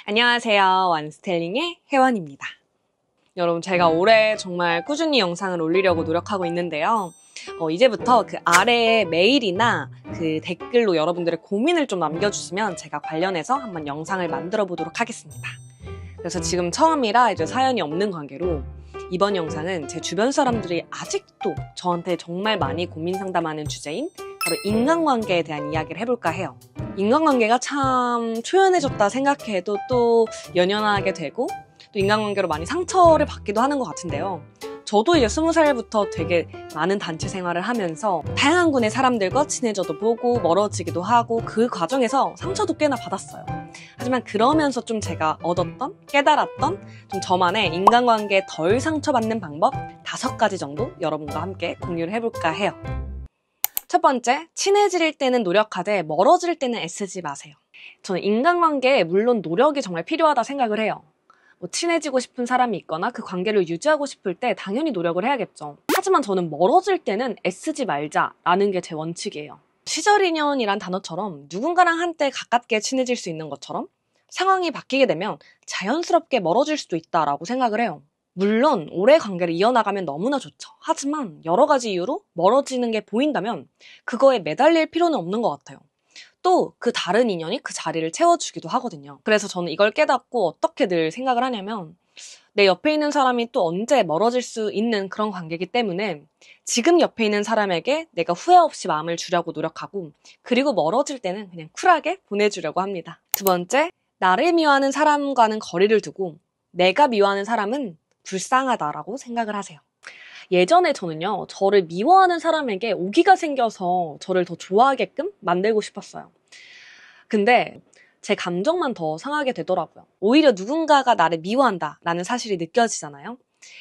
안녕하세요. 완스텔링의 혜원입니다. 여러분, 제가 올해 정말 꾸준히 영상을 올리려고 노력하고 있는데요. 이제부터 그 아래에 메일이나 그 댓글로 여러분들의 고민을 좀 남겨주시면 제가 관련해서 한번 영상을 만들어 보도록 하겠습니다. 그래서 지금 처음이라 이제 사연이 없는 관계로 이번 영상은 제 주변 사람들이 아직도 저한테 정말 많이 고민 상담하는 주제인 바로 인간관계에 대한 이야기를 해볼까 해요. 인간관계가 참 초연해졌다 생각해도 또 연연하게 되고 또 인간관계로 많이 상처를 받기도 하는 것 같은데요. 저도 이제 20살부터 되게 많은 단체 생활을 하면서 다양한 군의 사람들과 친해져도 보고 멀어지기도 하고 그 과정에서 상처도 꽤나 받았어요. 하지만 그러면서 좀 제가 얻었던, 깨달았던 좀 저만의 인간관계에 덜 상처받는 방법 5가지 정도 여러분과 함께 공유를 해볼까 해요. 첫 번째, 친해질 때는 노력하되 멀어질 때는 애쓰지 마세요. 저는 인간관계에 물론 노력이 정말 필요하다 생각을 해요. 친해지고 싶은 사람이 있거나 그 관계를 유지하고 싶을 때 당연히 노력을 해야겠죠. 하지만 저는 멀어질 때는 애쓰지 말자라는 게 제 원칙이에요. 시절 인연이란 단어처럼 누군가랑 한때 가깝게 친해질 수 있는 것처럼 상황이 바뀌게 되면 자연스럽게 멀어질 수도 있다라고 생각을 해요. 물론 오래 관계를 이어나가면 너무나 좋죠. 하지만 여러 가지 이유로 멀어지는 게 보인다면 그거에 매달릴 필요는 없는 것 같아요. 또 그 다른 인연이 그 자리를 채워주기도 하거든요. 그래서 저는 이걸 깨닫고 어떻게 늘 생각을 하냐면 내 옆에 있는 사람이 또 언제 멀어질 수 있는 그런 관계이기 때문에 지금 옆에 있는 사람에게 내가 후회 없이 마음을 주려고 노력하고 그리고 멀어질 때는 그냥 쿨하게 보내주려고 합니다. 두 번째, 나를 미워하는 사람과는 거리를 두고 내가 미워하는 사람은 불쌍하다라고 생각을 하세요. 예전에 저는요, 저를 미워하는 사람에게 오기가 생겨서 저를 더 좋아하게끔 만들고 싶었어요. 근데 제 감정만 더 상하게 되더라고요. 오히려 누군가가 나를 미워한다라는 사실이 느껴지잖아요.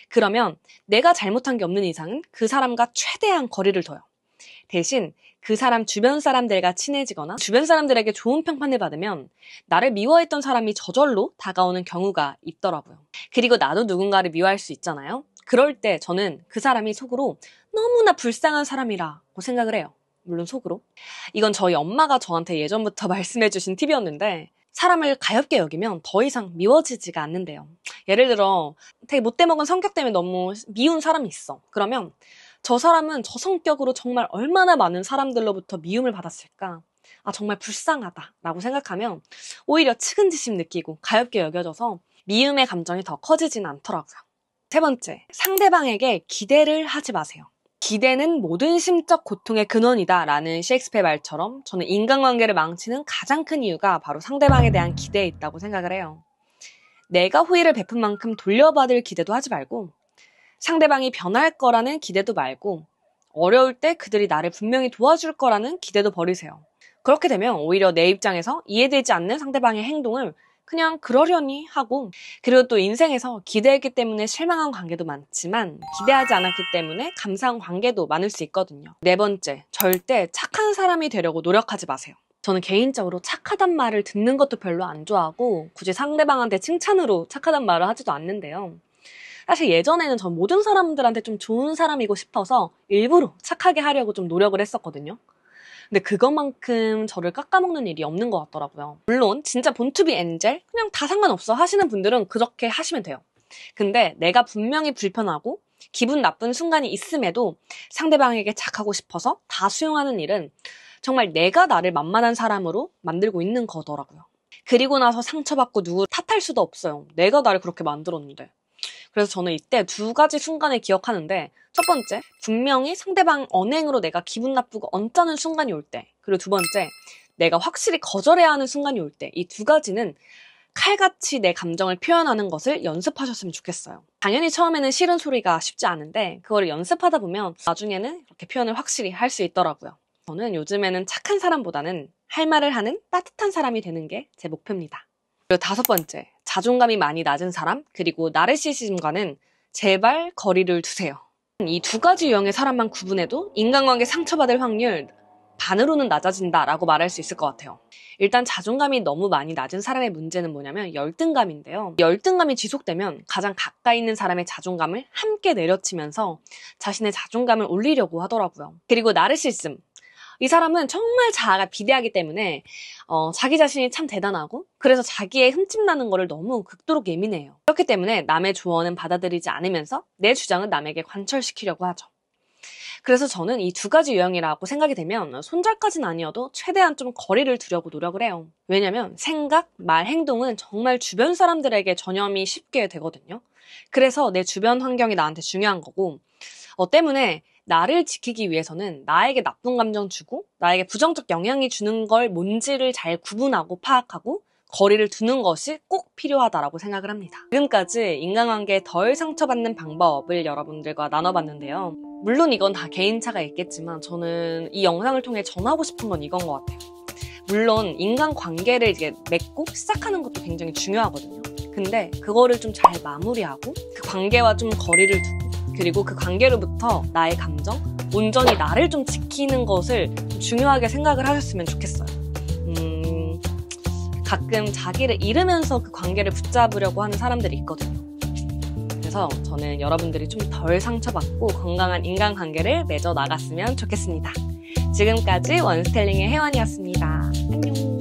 그러면 내가 잘못한 게 없는 이상은 그 사람과 최대한 거리를 둬요. 대신 그 사람 주변 사람들과 친해지거나 주변 사람들에게 좋은 평판을 받으면 나를 미워했던 사람이 저절로 다가오는 경우가 있더라고요. 그리고 나도 누군가를 미워할 수 있잖아요. 그럴 때 저는 그 사람이 속으로 너무나 불쌍한 사람이라고 생각을 해요. 물론 속으로. 이건 저희 엄마가 저한테 예전부터 말씀해주신 팁이었는데 사람을 가엽게 여기면 더 이상 미워지지가 않는데요. 예를 들어 되게 못돼먹은 성격 때문에 너무 미운 사람이 있어. 그러면 저 사람은 저 성격으로 정말 얼마나 많은 사람들로부터 미움을 받았을까? 아, 정말 불쌍하다라고 생각하면 오히려 측은지심 느끼고 가엽게 여겨져서 미움의 감정이 더 커지진 않더라고요. 세 번째, 상대방에게 기대를 하지 마세요. 기대는 모든 심적 고통의 근원이다 라는 셰익스피어 말처럼 저는 인간관계를 망치는 가장 큰 이유가 바로 상대방에 대한 기대에 있다고 생각을 해요. 내가 호의를 베푼 만큼 돌려받을 기대도 하지 말고 상대방이 변할 거라는 기대도 말고 어려울 때 그들이 나를 분명히 도와줄 거라는 기대도 버리세요. 그렇게 되면 오히려 내 입장에서 이해되지 않는 상대방의 행동을 그냥 그러려니 하고 그리고 또 인생에서 기대했기 때문에 실망한 관계도 많지만 기대하지 않았기 때문에 감사한 관계도 많을 수 있거든요. 네 번째, 절대 착한 사람이 되려고 노력하지 마세요. 저는 개인적으로 착하단 말을 듣는 것도 별로 안 좋아하고 굳이 상대방한테 칭찬으로 착하단 말을 하지도 않는데요. 사실 예전에는 전 모든 사람들한테 좀 좋은 사람이고 싶어서 일부러 착하게 하려고 좀 노력을 했었거든요. 근데 그것만큼 저를 깎아먹는 일이 없는 것 같더라고요. 물론 진짜 본투비 엔젤 그냥 다 상관없어 하시는 분들은 그렇게 하시면 돼요. 근데 내가 분명히 불편하고 기분 나쁜 순간이 있음에도 상대방에게 착하고 싶어서 다 수용하는 일은 정말 내가 나를 만만한 사람으로 만들고 있는 거더라고요. 그리고 나서 상처받고 누구 탓할 수도 없어요. 내가 나를 그렇게 만들었는데. 그래서 저는 이때 2가지 순간을 기억하는데 첫 번째, 분명히 상대방 언행으로 내가 기분 나쁘고 언짢은 순간이 올 때, 그리고 두 번째, 내가 확실히 거절해야 하는 순간이 올 때, 이 2가지는 칼같이 내 감정을 표현하는 것을 연습하셨으면 좋겠어요. 당연히 처음에는 싫은 소리가 쉽지 않은데 그거를 연습하다 보면 나중에는 이렇게 표현을 확실히 할 수 있더라고요. 저는 요즘에는 착한 사람보다는 할 말을 하는 따뜻한 사람이 되는 게 제 목표입니다. 그리고 5번째, 자존감이 많이 낮은 사람, 그리고 나르시시즘과는 제발 거리를 두세요. 이 2가지 유형의 사람만 구분해도 인간관계 상처받을 확률 반으로는 낮아진다라고 말할 수 있을 것 같아요. 일단 자존감이 너무 많이 낮은 사람의 문제는 뭐냐면 열등감인데요. 열등감이 지속되면 가장 가까이 있는 사람의 자존감을 함께 내려치면서 자신의 자존감을 올리려고 하더라고요. 그리고 나르시즘. 이 사람은 정말 자아가 비대하기 때문에 자기 자신이 참 대단하고 그래서 자기의 흠집나는 거를 너무 극도로 예민해요. 그렇기 때문에 남의 조언은 받아들이지 않으면서 내 주장은 남에게 관철시키려고 하죠. 그래서 저는 이 두 가지 유형이라고 생각이 되면 손절까지는 아니어도 최대한 좀 거리를 두려고 노력을 해요. 왜냐면 생각, 말, 행동은 정말 주변 사람들에게 전염이 쉽게 되거든요. 그래서 내 주변 환경이 나한테 중요한 거고 때문에 나를 지키기 위해서는 나에게 나쁜 감정 주고 나에게 부정적 영향이 주는 걸 뭔지를 잘 구분하고 파악하고 거리를 두는 것이 꼭 필요하다고 생각을 합니다. 지금까지 인간관계에 덜 상처받는 방법을 여러분들과 나눠봤는데요. 물론 이건 다 개인차가 있겠지만 저는 이 영상을 통해 전하고 싶은 건 이건 것 같아요. 물론 인간관계를 이제 맺고 시작하는 것도 굉장히 중요하거든요. 근데 그거를 좀 잘 마무리하고 그 관계와 좀 거리를 두고 그리고 그 관계로부터 나의 감정, 온전히 나를 좀 지키는 것을 좀 중요하게 생각을 하셨으면 좋겠어요. 가끔 자기를 잃으면서 그 관계를 붙잡으려고 하는 사람들이 있거든요. 그래서 저는 여러분들이 좀 덜 상처받고 건강한 인간관계를 맺어 나갔으면 좋겠습니다. 지금까지 원스텔링의 혜원이었습니다. 안녕.